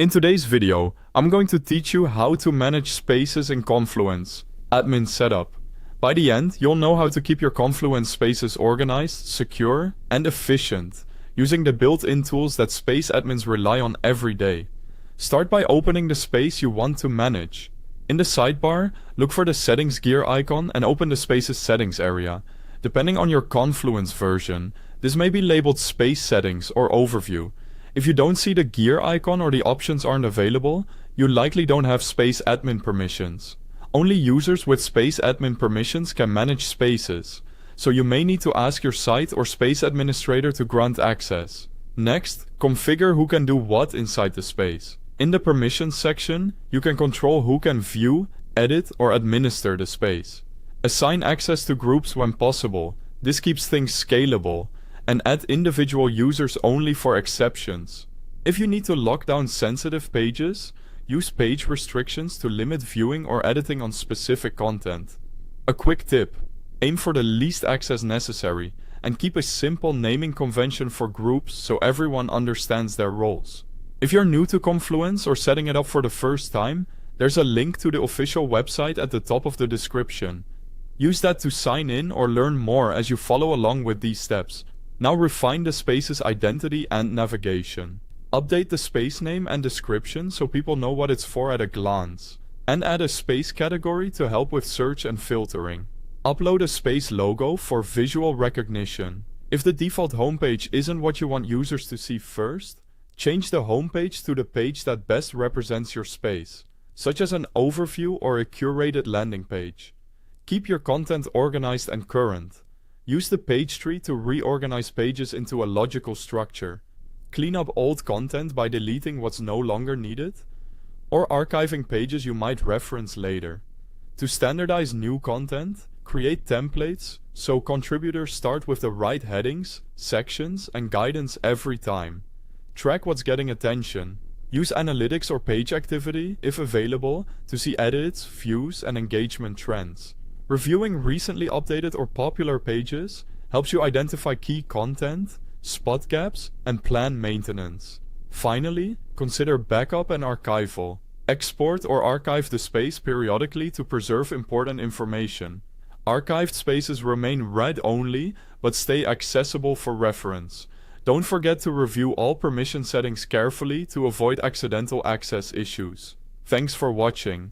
In today's video, I'm going to teach you how to manage spaces in Confluence, admin setup. By the end, you'll know how to keep your Confluence spaces organized, secure, and efficient, using the built-in tools that space admins rely on every day. Start by opening the space you want to manage. In the sidebar, look for the settings gear icon and open the space's settings area. Depending on your Confluence version, this may be labeled space settings or overview. If you don't see the gear icon or the options aren't available, you likely don't have space admin permissions. Only users with space admin permissions can manage spaces, so you may need to ask your site or space administrator to grant access. Next, configure who can do what inside the space. In the permissions section, you can control who can view, edit, or administer the space. Assign access to groups when possible. This keeps things scalable. And add individual users only for exceptions. If you need to lock down sensitive pages, use page restrictions to limit viewing or editing on specific content. A quick tip: aim for the least access necessary and keep a simple naming convention for groups so everyone understands their roles. If you're new to Confluence or setting it up for the first time, there's a link to the official website at the top of the description. Use that to sign in or learn more as you follow along with these steps. Now refine the space's identity and navigation. Update the space name and description so people know what it's for at a glance. And add a space category to help with search and filtering. Upload a space logo for visual recognition. If the default homepage isn't what you want users to see first, change the homepage to the page that best represents your space, such as an overview or a curated landing page. Keep your content organized and current. Use the page tree to reorganize pages into a logical structure. Clean up old content by deleting what's no longer needed, or archiving pages you might reference later. To standardize new content, create templates so contributors start with the right headings, sections, and guidance every time. Track what's getting attention. Use analytics or page activity, if available, to see edits, views, and engagement trends. Reviewing recently updated or popular pages helps you identify key content, spot gaps, and plan maintenance. Finally, consider backup and archival. Export or archive the space periodically to preserve important information. Archived spaces remain read-only, but stay accessible for reference. Don't forget to review all permission settings carefully to avoid accidental access issues. Thanks for watching.